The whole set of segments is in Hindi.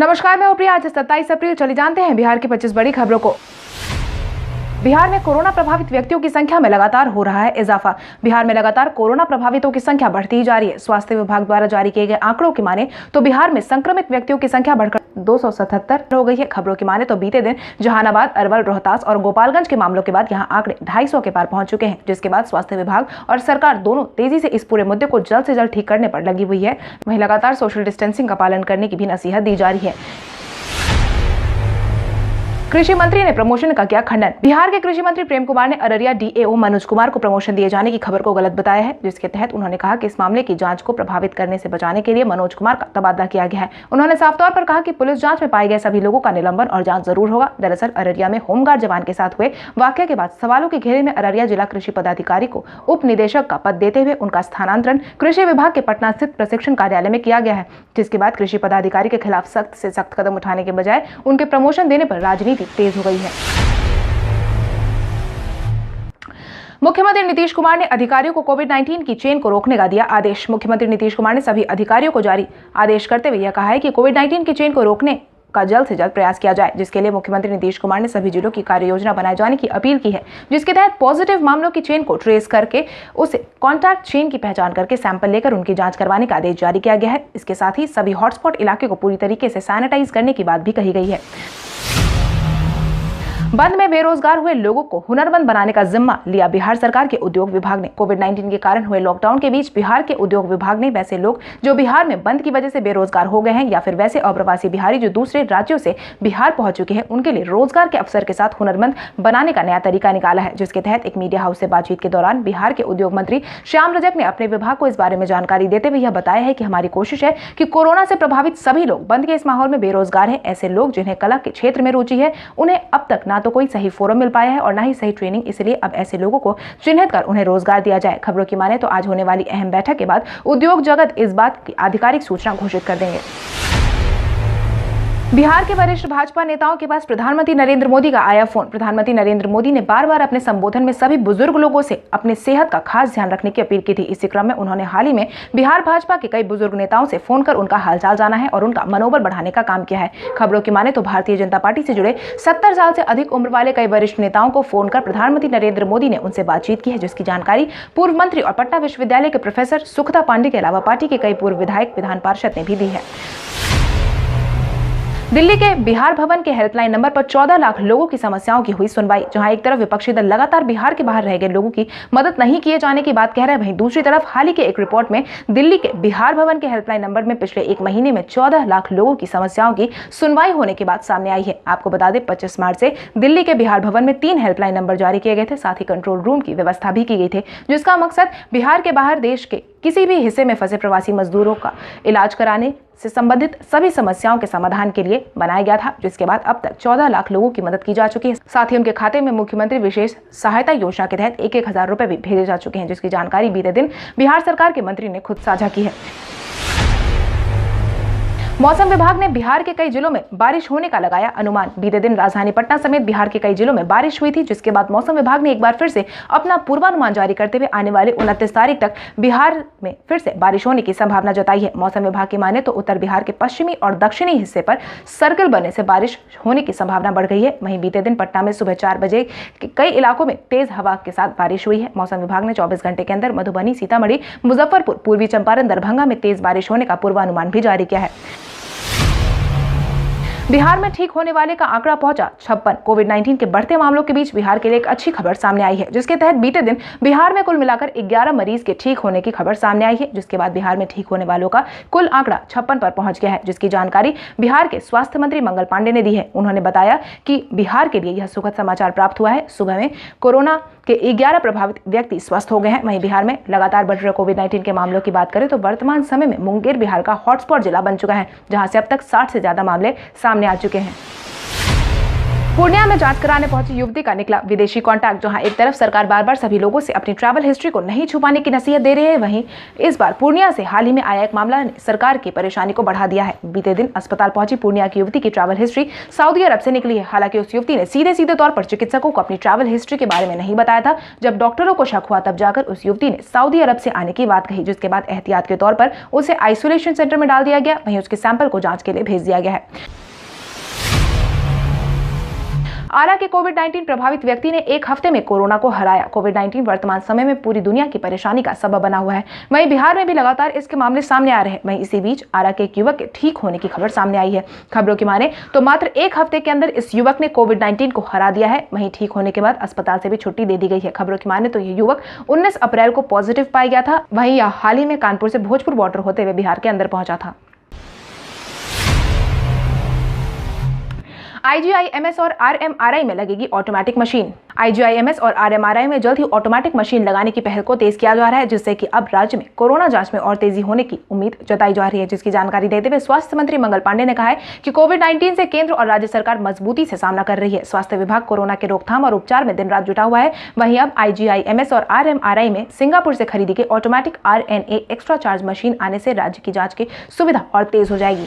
नमस्कार, मैं प्रिया। आज 27 अप्रैल। चलिए जानते हैं बिहार की 25 बड़ी खबरों को। बिहार में कोरोना प्रभावित व्यक्तियों की संख्या में लगातार हो रहा है इजाफा। बिहार में लगातार कोरोना प्रभावितों की संख्या बढ़ती ही जा रही है। स्वास्थ्य विभाग द्वारा जारी किए गए आंकड़ों की माने तो बिहार में संक्रमित व्यक्तियों की संख्या बढ़कर 277 हो गई है। खबरों की माने तो बीते दिन जहानाबाद, अरवल, रोहतास और गोपालगंज के मामलों के बाद यहां आंकड़े 250 के पार पहुंच चुके हैं, जिसके बाद स्वास्थ्य विभाग और सरकार दोनों तेजी से इस पूरे मुद्दे को जल्द से जल्द ठीक करने पर लगी हुई है। वहीं लगातार सोशल डिस्टेंसिंग का पालन करने की भी नसीहत दी जा रही है। कृषि मंत्री ने प्रमोशन का किया खंडन। बिहार के कृषि मंत्री प्रेम कुमार ने अररिया डीएओ मनोज कुमार को प्रमोशन दिए जाने की खबर को गलत बताया है, जिसके तहत उन्होंने कहा कि इस मामले की जांच को प्रभावित करने से बचाने के लिए मनोज कुमार का तबादला किया गया है। उन्होंने साफ तौर पर कहा कि पुलिस जांच में पाए गए सभी लोगों का निलंबन और जांच जरूर होगा। दरअसल अररिया में होमगार्ड जवान के साथ हुए वाकये के बाद सवालों के घेरे में अररिया जिला कृषि पदाधिकारी को उप निदेशक का पद देते हुए उनका स्थानांतरण कृषि विभाग के पटना स्थित प्रशिक्षण कार्यालय में किया गया है, जिसके बाद कृषि पदाधिकारी के खिलाफ सख्त से सख्त कदम उठाने के बजाय उनके प्रमोशन देने पर राजनीति तेज हो गई है। मुख्यमंत्री नीतीश कुमार ने अधिकारियों को कोविड-19 की चेन को रोकने का दिया आदेश। मुख्यमंत्री नीतीश कुमार ने सभी अधिकारियों को जारी आदेश करते हुए यह कहा है कि कोविड-19 की चेन को रोकने का जल्द से जल्द प्रयास किया जाए, जिसके लिए मुख्यमंत्री नीतीश कुमार ने सभी जिलों की कार्य योजना बनाए जाने की अपील की है, जिसके तहत पॉजिटिव मामलों की चेन को ट्रेस करके उसे कॉन्टैक्ट चेन की पहचान करके सैंपल लेकर उनकी जांच करवाने का आदेश जारी किया गया है। इसके साथ ही सभी हॉटस्पॉट इलाके को पूरी तरीके से सैनिटाइज करने की बात भी कही गई है। बंद में बेरोजगार हुए लोगों को हुनरमंद बनाने का जिम्मा लिया बिहार सरकार के उद्योग विभाग ने। कोविड-19 के कारण हुए लॉकडाउन के बीच बिहार के उद्योग विभाग ने वैसे लोग जो बिहार में बंद की वजह से बेरोजगार हो गए हैं या फिर वैसे अप्रवासी बिहारी जो दूसरे राज्यों से बिहार पहुंच चुके हैं, उनके लिए रोजगार के अवसर के साथ हुनरमंद बनाने का नया तरीका निकाला है, जिसके तहत एक मीडिया हाउस से बातचीत के दौरान बिहार के उद्योग मंत्री श्याम रजक ने अपने विभाग को इस बारे में जानकारी देते हुए यह बताया है कि हमारी कोशिश है कि कोरोना से प्रभावित सभी लोग बंद के इस माहौल में बेरोजगार है, ऐसे लोग जिन्हें कला के क्षेत्र में रुचि है, उन्हें अब तक ना तो कोई सही फोरम मिल पाया है और ना ही सही ट्रेनिंग, इसलिए अब ऐसे लोगों को चिन्हित कर उन्हें रोजगार दिया जाए। खबरों की माने तो आज होने वाली अहम बैठक के बाद उद्योग जगत इस बात की आधिकारिक सूचना घोषित कर देंगे। बिहार के वरिष्ठ भाजपा नेताओं के पास प्रधानमंत्री नरेंद्र मोदी का आया फोन। प्रधानमंत्री नरेंद्र मोदी ने बार बार अपने संबोधन में सभी बुजुर्ग लोगों से अपने सेहत का खास ध्यान रखने की अपील की थी। इसी क्रम में उन्होंने हाल ही में बिहार भाजपा के कई बुजुर्ग नेताओं से फोन कर उनका हालचाल जाना है और उनका मनोबल बढ़ाने का काम किया है। खबरों की माने तो भारतीय जनता पार्टी से जुड़े 70 साल से अधिक उम्र वाले कई वरिष्ठ नेताओं को फोन कर प्रधानमंत्री नरेंद्र मोदी ने उनसे बातचीत की है, जिसकी जानकारी पूर्व मंत्री और पटना विश्वविद्यालय के प्रोफेसर सुखदा पांडे के अलावा पार्टी के कई पूर्व विधायक, विधान पार्षद ने भी दी है। दिल्ली के बिहार भवन के हेल्पलाइन नंबर पर 14 लाख लोगों की समस्याओं की हुई सुनवाई। जहां एक तरफ विपक्षी दल लगातार बिहार के बाहर रह गए लोगों की मदद नहीं किए जाने की बात कह रहे हैं, वहीं दूसरी तरफ हाल ही के एक रिपोर्ट में दिल्ली के बिहार भवन के हेल्पलाइन नंबर में पिछले एक महीने में 14 लाख लोगों की समस्याओं की सुनवाई होने की बात सामने आई है। आपको बता दें 25 मार्च से दिल्ली के बिहार भवन में 3 हेल्पलाइन नंबर जारी किए गए थे, साथ ही कंट्रोल रूम की व्यवस्था भी की गई थी, जिसका मकसद बिहार के बाहर देश के किसी भी हिस्से में फंसे प्रवासी मजदूरों का इलाज कराने से संबंधित सभी समस्याओं के समाधान के लिए बनाया गया था, जिसके बाद अब तक 14 लाख लोगों की मदद की जा चुकी है। साथ ही उनके खाते में मुख्यमंत्री विशेष सहायता योजना के तहत 1,000 रुपए भी भेजे जा चुके हैं, जिसकी जानकारी बीते दिन बिहार सरकार के मंत्री ने खुद साझा की है। मौसम विभाग ने बिहार के कई जिलों में बारिश होने का लगाया अनुमान। बीते दिन राजधानी पटना समेत बिहार के कई जिलों में बारिश हुई थी, जिसके बाद मौसम विभाग ने एक बार फिर से अपना पूर्वानुमान जारी करते हुए आने वाले 29 तारीख तक बिहार में फिर से बारिश होने की संभावना जताई है। मौसम विभाग की माने तो उत्तर बिहार के पश्चिमी और दक्षिणी हिस्से पर सर्कल बनने से बारिश होने की संभावना बढ़ गई है। वहीं बीते दिन पटना में सुबह 4 बजे कई इलाकों में तेज हवा के साथ बारिश हुई है। मौसम विभाग ने 24 घंटे के अंदर मधुबनी, सीतामढ़ी, मुजफ्फरपुर, पूर्वी चंपारण, दरभंगा में तेज बारिश होने का पूर्वानुमान भी जारी किया है। बिहार में ठीक होने वाले का आंकड़ा पहुंचा 56। कोविड-19 के बढ़ते मामलों के बीच बिहार के लिए एक अच्छी खबर सामने आई है, जिसके तहत बीते दिन बिहार में कुल मिलाकर 11 मरीज के ठीक होने की खबर सामने आई है, जिसके बाद बिहार में ठीक होने वालों का कुल आंकड़ा 56 पर पहुंच गया है, जिसकी जानकारी बिहार के स्वास्थ्य मंत्री मंगल पांडे ने दी है। उन्होंने बताया कि बिहार के लिए यह सुखद समाचार प्राप्त हुआ है। सुबह में कोरोना के 11 प्रभावित व्यक्ति स्वस्थ हो गए हैं। वहीं बिहार में लगातार बढ़ रहे कोविड-19 के मामलों की बात करें तो वर्तमान समय में मुंगेर बिहार का हॉटस्पॉट जिला बन चुका है, जहां से अब तक 60 से ज्यादा मामले सामने आ चुके हैं। पूर्णिया में जांच कराने पहुंची युवती का निकला विदेशी कॉन्टैक्ट। जहां एक तरफ सरकार बार बार सभी लोगों से अपनी ट्रैवल हिस्ट्री को नहीं छुपाने की नसीहत दे रही है, वहीं इस बार पूर्णिया से हाल ही में आया एक मामला ने सरकार की परेशानी को बढ़ा दिया है। बीते दिन अस्पताल पहुंची पूर्णिया की युवती की ट्रैवल हिस्ट्री सऊदी अरब से निकली है। हालांकि उस युवती ने सीधे तौर पर चिकित्सकों को अपनी ट्रैवल हिस्ट्री के बारे में नहीं बताया था। जब डॉक्टरों को शक हुआ तब जाकर उस युवती ने सऊदी अरब से आने की बात कही, जिसके बाद एहतियात के तौर पर उसे आइसोलेशन सेंटर में डाल दिया गया। वहीं उसके सैंपल को जांच के लिए भेज दिया गया है। आरा के कोविड-19 प्रभावित व्यक्ति ने एक हफ्ते में कोरोना को हराया। कोविड-19 वर्तमान समय में पूरी दुनिया की परेशानी का सबब बना हुआ है। वहीं बिहार में भी लगातार इसके मामले सामने आ रहे हैं। वहीं इसी बीच आरा के एक युवक के ठीक होने की खबर सामने आई है। खबरों की माने तो मात्र एक हफ्ते के अंदर इस युवक ने कोविड-19 को हरा दिया है। वहीं ठीक होने के बाद अस्पताल से भी छुट्टी दे दी गई है। खबरों की माने तो यह युवक 19 अप्रैल को पॉजिटिव पाया गया था। वहीं यह हाल ही में कानपुर से भोजपुर बॉर्डर होते हुए बिहार के अंदर पहुंचा था। IGI-MS और RMRI में लगेगी ऑटोमेटिक मशीन। IGI-MS और RMRI में जल्द ही ऑटोमेटिक मशीन लगाने की पहल को तेज किया जा रहा है, जिससे कि अब राज्य में कोरोना जांच में और तेजी होने की उम्मीद जताई जा रही है। जिसकी जानकारी देते हुए स्वास्थ्य मंत्री मंगल पांडे ने कहा है कि कोविड-19 से केंद्र और राज्य सरकार मजबूती से सामना कर रही है। स्वास्थ्य विभाग कोरोना के रोकथाम और उपचार में दिन रात जुटा हुआ है। वहीं अब IGI-MS और RMRI में सिंगापुर से खरीदी गई automatic RNA extra charge machine आने से राज्य की जाँच की सुविधा और तेज हो जाएगी।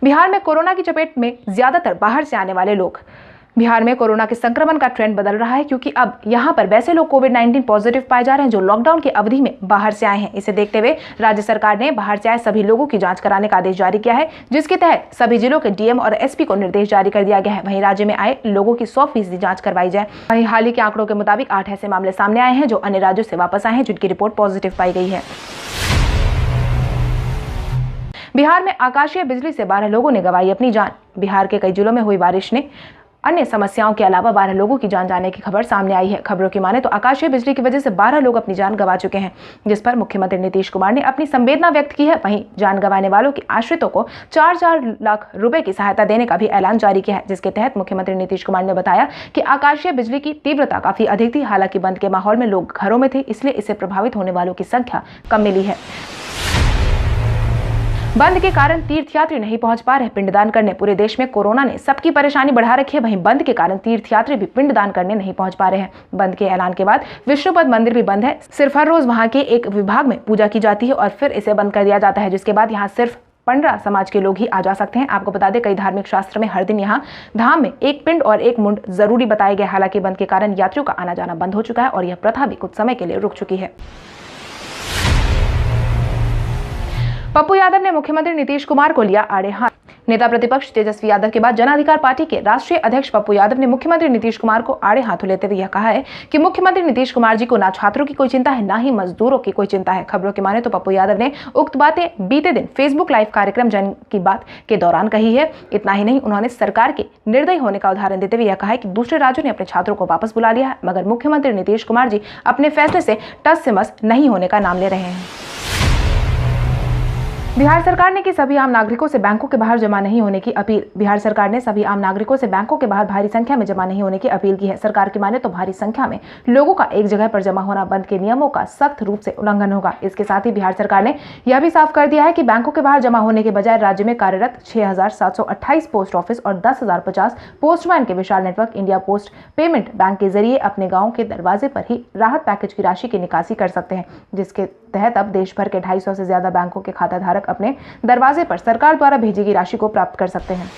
बिहार में कोरोना की चपेट में ज्यादातर बाहर से आने वाले लोग। बिहार में कोरोना के संक्रमण का ट्रेंड बदल रहा है, क्योंकि अब यहां पर वैसे लोग कोविड-19 पॉजिटिव पाए जा रहे हैं जो लॉकडाउन की अवधि में बाहर से आए हैं। इसे देखते हुए राज्य सरकार ने बाहर से आए सभी लोगों की जांच कराने का आदेश जारी किया है, जिसके तहत सभी जिलों के DM और SP को निर्देश जारी कर दिया गया है। वहीं राज्य में आए लोगों की 100% जाँच करवाई जाए। वहीं हाल ही के आंकड़ों के मुताबिक 8 ऐसे मामले सामने आए हैं जो अन्य राज्यों से वापस आए हैं, जिनकी रिपोर्ट पॉजिटिव पाई गई है। बिहार में आकाशीय बिजली से 12 लोगों ने गंवाई अपनी जान। बिहार के कई जिलों में हुई बारिश ने अन्य समस्याओं के अलावा 12 लोगों की जान जाने की खबर सामने आई है। खबरों की माने तो आकाशीय बिजली की वजह से 12 लोग अपनी जान गंवा चुके हैं, जिस पर मुख्यमंत्री नीतीश कुमार ने अपनी संवेदना व्यक्त की है। वहीं जान गंवाने वालों के आश्रितों को 4-4 लाख रुपए की सहायता देने का भी ऐलान जारी किया है, जिसके तहत मुख्यमंत्री नीतीश कुमार ने बताया कि आकाशीय बिजली की तीव्रता काफी अधिक थी। हालांकि बंद के माहौल में लोग घरों में थे, इसलिए इससे प्रभावित होने वालों की संख्या कम मिली है। बंद के कारण तीर्थयात्री नहीं पहुंच पा रहे पिंडदान करने। पूरे देश में कोरोना ने सबकी परेशानी बढ़ा रखी है। वहीं बंद के कारण तीर्थयात्री भी पिंडदान करने नहीं पहुंच पा रहे हैं। बंद के ऐलान के बाद विष्णुपद मंदिर भी बंद है। सिर्फ हर रोज वहां के एक विभाग में पूजा की जाती है और फिर इसे बंद कर दिया जाता है, जिसके बाद यहाँ सिर्फ पंडरा समाज के लोग ही आ जा सकते हैं। आपको बता दें, कई धार्मिक शास्त्र में हर दिन यहाँ धाम में एक पिंड और एक मुंड जरूरी बताए गए। हालांकि बंद के कारण यात्रियों का आना जाना बंद हो चुका है और यह प्रथा भी कुछ समय के लिए रुक चुकी है। पप्पू यादव ने मुख्यमंत्री नीतीश कुमार को लिया आड़े हाथ। नेता प्रतिपक्ष तेजस्वी यादव के बाद जन अधिकार पार्टी के राष्ट्रीय अध्यक्ष पप्पू यादव ने मुख्यमंत्री नीतीश कुमार को आड़े हाथों लेते हुए यह कहा है कि मुख्यमंत्री नीतीश कुमार जी को ना छात्रों की कोई चिंता है, ना ही मजदूरों की कोई चिंता है। खबरों की माने तो पप्पू यादव ने उक्त बातें बीते दिन फेसबुक लाइव कार्यक्रम जन की बात के दौरान कही है। इतना ही नहीं, उन्होंने सरकार के निर्दयी होने का उदाहरण देते हुए यह कहा है कि दूसरे राज्यों ने अपने छात्रों को वापस बुला लिया है, मगर मुख्यमंत्री नीतीश कुमार जी अपने फैसले से टस से मस नहीं होने का नाम ले रहे हैं। बिहार सरकार ने की सभी आम नागरिकों से बैंकों के बाहर जमा नहीं होने की अपील। बिहार सरकार ने सभी आम नागरिकों से बैंकों के बाहर भारी संख्या में जमा नहीं होने की अपील की है। सरकार की माने तो भारी संख्या में लोगों का एक जगह पर जमा होना बंद के नियमों का सख्त रूप से उल्लंघन होगा। इसके साथ ही बिहार सरकार ने यह भी साफ कर दिया है कि बैंकों के बाहर जमा होने के बजाय राज्य में कार्यरत 6,728 पोस्ट ऑफिस और 10,050 पोस्टमैन के विशाल network India Post Payment Bank के जरिए अपने गाँव के दरवाजे पर ही राहत पैकेज की राशि की निकासी कर सकते हैं, जिसके तहत अब देश भर के 250 से ज्यादा बैंकों के खाता धारक अपने दरवाजे पर सरकार द्वारा भेजी गई राशि को प्राप्त कर सकते हैं।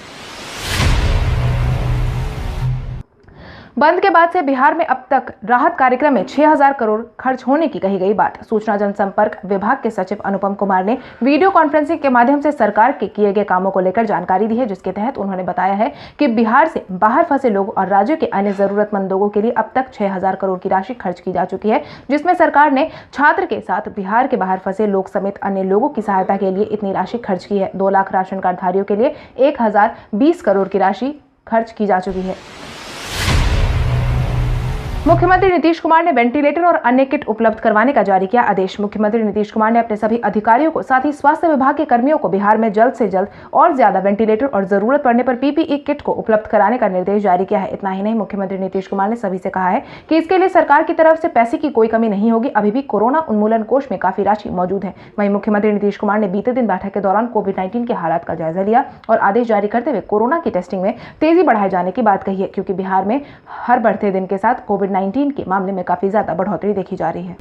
बंद के बाद से बिहार में अब तक राहत कार्यक्रम में 6,000 करोड़ खर्च होने की कही गई बात। सूचना जनसंपर्क विभाग के सचिव अनुपम कुमार ने वीडियो कॉन्फ्रेंसिंग के माध्यम से सरकार के किए गए कामों को लेकर जानकारी दी है, जिसके तहत उन्होंने बताया है कि बिहार से बाहर फंसे लोग और राज्य के अन्य जरूरतमंद लोगों के लिए अब तक 6,000 करोड़ की राशि खर्च की जा चुकी है, जिसमें सरकार ने छात्र के साथ बिहार के बाहर फंसे लोग समेत अन्य लोगों की सहायता के लिए इतनी राशि खर्च की है। 2 लाख राशन कार्ड धारियों के लिए 1,020 करोड़ की राशि खर्च की जा चुकी है। मुख्यमंत्री नीतीश कुमार ने वेंटिलेटर और अन्य किट उपलब्ध करवाने का जारी किया आदेश। मुख्यमंत्री नीतीश कुमार ने अपने सभी अधिकारियों को साथ ही स्वास्थ्य विभाग के कर्मियों को बिहार में जल्द से जल्द और ज्यादा वेंटिलेटर और जरूरत पड़ने पर पीपीई किट को उपलब्ध कराने का निर्देश जारी किया है। इतना ही नहीं, मुख्यमंत्री नीतीश कुमार ने सभी से कहा है कि इसके लिए सरकार की तरफ से पैसे की कोई कमी नहीं होगी। अभी भी कोरोना उन्मूलन कोष में काफी राशि मौजूद है। वहीं मुख्यमंत्री नीतीश कुमार ने बीते दिन बैठक के दौरान कोविड-19 के हालात का जायजा लिया और आदेश जारी करते हुए कोरोना की टेस्टिंग में तेजी बढ़ाए जाने की बात कही है, क्योंकि बिहार में हर बढ़ते दिन के साथ कोविड-19 के मामले में काफी ज्यादा बढ़ोतरी देखी जा रही है।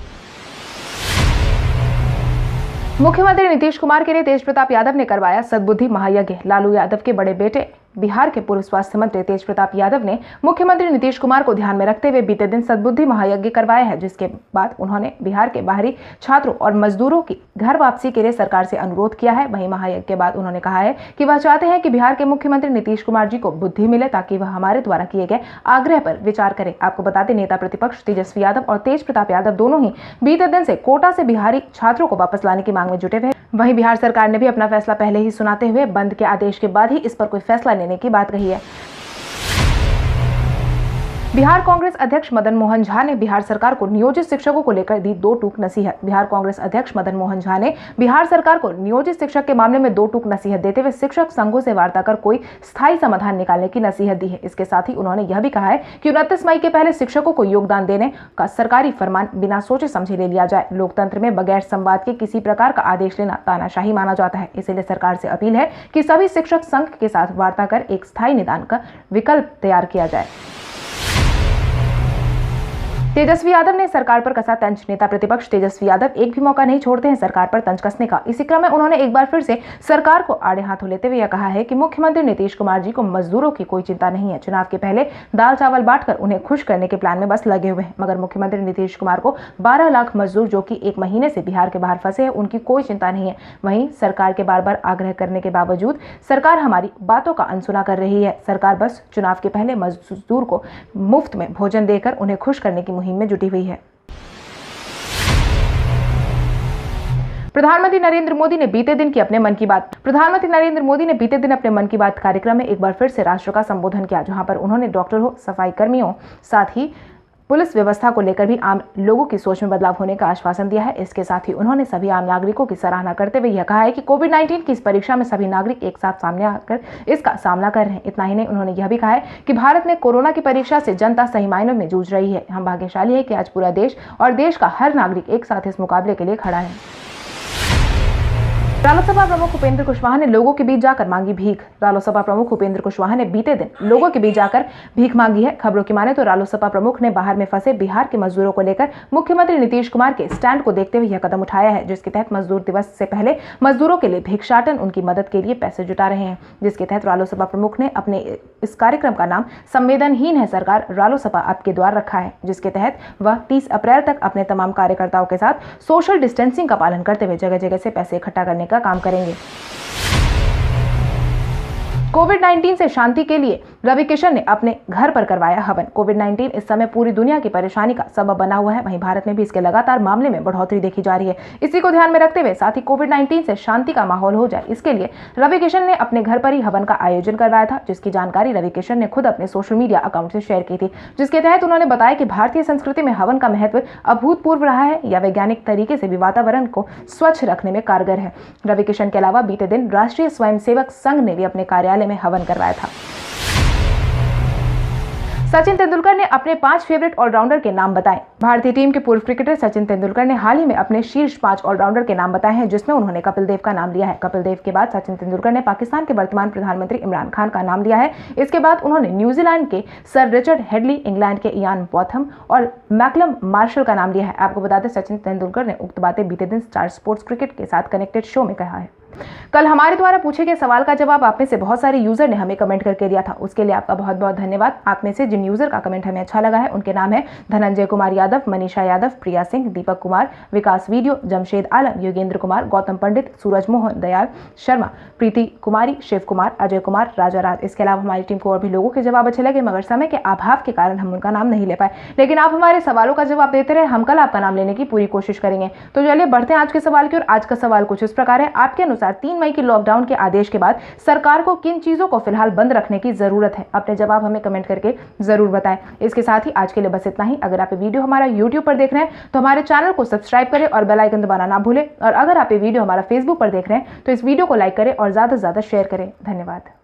मुख्यमंत्री नीतीश कुमार के लिए तेज प्रताप यादव ने करवाया सद्बुद्धि महायज्ञ। लालू यादव के बड़े बेटे बिहार के पूर्व स्वास्थ्य मंत्री तेज प्रताप यादव ने मुख्यमंत्री नीतीश कुमार को ध्यान में रखते हुए बीते दिन सद्बुद्धि महायज्ञ करवाया है, जिसके बाद उन्होंने बिहार के बाहरी छात्रों और मजदूरों की घर वापसी के लिए सरकार से अनुरोध किया है। वहीं महायज्ञ के बाद उन्होंने कहा है कि वह चाहते हैं कि बिहार के मुख्यमंत्री नीतीश कुमार जी को बुद्धि मिले ताकि वह हमारे द्वारा किए गए आग्रह पर विचार करें। आपको बता दें, नेता प्रतिपक्ष तेजस्वी यादव और तेज प्रताप यादव दोनों ही बीते दिन से कोटा से बिहारी छात्रों को वापस लाने की मांग में जुटे हुए। वहीं बिहार सरकार ने भी अपना फैसला पहले ही सुनाते हुए बंद के आदेश के बाद ही इस पर कोई फैसला लेने की बात कही है। बिहार कांग्रेस अध्यक्ष मदन मोहन झा ने बिहार सरकार को नियोजित शिक्षकों को लेकर दी दो टूक नसीहत। बिहार कांग्रेस अध्यक्ष मदन मोहन झा ने बिहार सरकार को नियोजित शिक्षक के मामले में दो टूक नसीहत देते हुए शिक्षक संघों से वार्ता कर कोई स्थायी समाधान निकालने की नसीहत दी है। इसके साथ ही उन्होंने यह भी कहा है कि 29 मई के पहले शिक्षकों को योगदान देने का सरकारी फरमान बिना सोचे समझे ले लिया जाए। लोकतंत्र में बगैर संवाद के किसी प्रकार का आदेश लेना तानाशाही माना जाता है। इसलिए सरकार से अपील है कि सभी शिक्षक संघ के साथ वार्ता कर एक स्थायी निदान का विकल्प तैयार किया जाए। तेजस्वी यादव ने सरकार पर कसा तंज। नेता प्रतिपक्ष तेजस्वी यादव एक भी मौका नहीं छोड़ते हैं सरकार पर तंज कसने का। इसी क्रम में उन्होंने एक बार फिर से सरकार को आड़े हाथों लेते हुए यह कहा है कि मुख्यमंत्री नीतीश कुमार जी को मजदूरों की कोई चिंता नहीं है। चुनाव के पहले दाल चावल बांटकर उन्हें खुश करने के प्लान में बस लगे हुए हैं, मगर मुख्यमंत्री नीतीश कुमार को 12 लाख मजदूर जो कि 1 महीने से बिहार के बाहर फंसे हैं, उनकी कोई चिंता नहीं है। वहीं सरकार के बार बार आग्रह करने के बावजूद सरकार हमारी बातों का अनसुना कर रही है। सरकार बस चुनाव के पहले मजदूर को मुफ्त में भोजन देकर उन्हें खुश करने की मुहिम में जुटी हुई है। प्रधानमंत्री नरेंद्र मोदी ने बीते दिन अपने मन की बात कार्यक्रम में एक बार फिर से राष्ट्र का संबोधन किया, जहां पर उन्होंने डॉक्टरों, सफाई कर्मियों, साथ ही पुलिस व्यवस्था को लेकर भी आम लोगों की सोच में बदलाव होने का आश्वासन दिया है। इसके साथ ही उन्होंने सभी आम नागरिकों की सराहना करते हुए यह कहा है कि कोविड-19 की इस परीक्षा में सभी नागरिक एक साथ सामने आकर इसका सामना कर रहे हैं। इतना ही नहीं, उन्होंने यह भी कहा है कि भारत में कोरोना की परीक्षा से जनता सही मायनों में जूझ रही है। हम भाग्यशाली है कि आज पूरा देश और देश का हर नागरिक एक साथ इस मुकाबले के लिए खड़ा है। रालोसपा प्रमुख उपेंद्र कुशवाहा ने लोगों के बीच जाकर मांगी भीख। रालोसपा प्रमुख उपेंद्र कुशवाहा ने बीते दिन लोगों के बीच जाकर भीख मांगी है। खबरों की माने तो रालोसपा प्रमुख ने बाहर में फंसे बिहार के मजदूरों को लेकर मुख्यमंत्री नीतीश कुमार के स्टैंड को देखते हुए यह कदम उठाया है, जिसके तहत मजदूर दिवस से पहले मजदूरों के लिए भिक्षाटन उनकी मदद के लिए पैसे जुटा रहे हैं। जिसके तहत रालोसपा प्रमुख ने अपने इस कार्यक्रम का नाम संवेदनहीन है सरकार, रालोसपा आपके द्वार रखा है, जिसके तहत वह 30 अप्रैल तक अपने तमाम कार्यकर्ताओं के साथ सोशल डिस्टेंसिंग का पालन करते हुए जगह जगह से पैसे इकट्ठा करने का काम करेंगे। कोविड-19 से शांति के लिए रवि किशन ने अपने घर पर करवाया हवन। कोविड-19 इस समय पूरी दुनिया की परेशानी का सबब बना हुआ है। वहीं भारत में भी इसके लगातार मामले में बढ़ोतरी देखी जा रही है। इसी को ध्यान में रखते हुए साथ ही कोविड-19 से शांति का माहौल हो जाए, इसके लिए रवि किशन ने अपने घर पर ही हवन का आयोजन करवाया था, जिसकी जानकारी रवि किशन ने खुद अपने सोशल मीडिया अकाउंट से शेयर की थी। जिसके तहत उन्होंने बताया कि भारतीय संस्कृति में हवन का महत्व अभूतपूर्व रहा है या वैज्ञानिक तरीके से भी वातावरण को स्वच्छ रखने में कारगर है। रवि किशन के अलावा बीते दिन राष्ट्रीय स्वयंसेवक संघ ने भी अपने कार्यालय में हवन करवाया था। सचिन तेंदुलकर ने अपने 5 फेवरेट ऑलराउंडर के नाम बताए। भारतीय टीम के पूर्व क्रिकेटर सचिन तेंदुलकर ने हाल ही में अपने शीर्ष 5 ऑलराउंडर के नाम बताए हैं, जिसमें उन्होंने कपिल देव का नाम लिया है। कपिल देव के बाद सचिन तेंदुलकर ने पाकिस्तान के वर्तमान प्रधानमंत्री इमरान खान का नाम लिया है। इसके बाद उन्होंने न्यूजीलैंड के सर रिचर्ड हेडली, इंग्लैंड के इयान बॉथम और मैकलम मार्शल का नाम लिया है। आपको बता दें, सचिन तेंदुलकर ने उक्त बातें बीते दिन स्टार स्पोर्ट्स क्रिकेट के साथ कनेक्टेड शो में कहा है। कल हमारे द्वारा पूछे गए सवाल का जवाब आप में से बहुत सारे यूजर ने हमें कमेंट करके दिया था, उसके लिए आपका बहुत बहुत धन्यवाद। आप में से जिन यूजर का कमेंट हमें अच्छा लगा है उनके नाम है धनंजय कुमार यादव, मनीषा यादव, प्रिया सिंह, दीपक कुमार, विकास वीडियो, जमशेद आलम, योगेंद्र कुमार, गौतम पंडित, सूरज मोहन, दयाल शर्मा, प्रीति कुमारी, शिव कुमार, अजय कुमार, राजा राज। इसके अलावा हमारी टीम को और भी लोगों के जवाब अच्छे लगे, मगर समय के अभाव के कारण हम उनका नाम नहीं ले पाए, लेकिन आप हमारे सवालों का जवाब देते रहे। हम कल आपका नाम लेने की पूरी कोशिश करेंगे। तो चलिए बढ़ते हैं आज के सवाल की ओर। आज का सवाल कुछ इस प्रकार है, आपके अनुसार लगातार 3 मई के लॉकडाउन के आदेश के बाद सरकार को किन चीजों को फिलहाल बंद रखने की जरूरत है? अपने जवाब हमें कमेंट करके जरूर बताएं। इसके साथ ही आज के लिए बस इतना ही। अगर आप ये वीडियो हमारा यूट्यूब पर देख रहे हैं तो हमारे चैनल को सब्सक्राइब करें और बेल आइकन दबाना ना भूलें। और अगर आप ये वीडियो हमारा फेसबुक पर देख रहे हैं तो इस वीडियो को लाइक करें और ज्यादा से ज्यादा शेयर करें। धन्यवाद।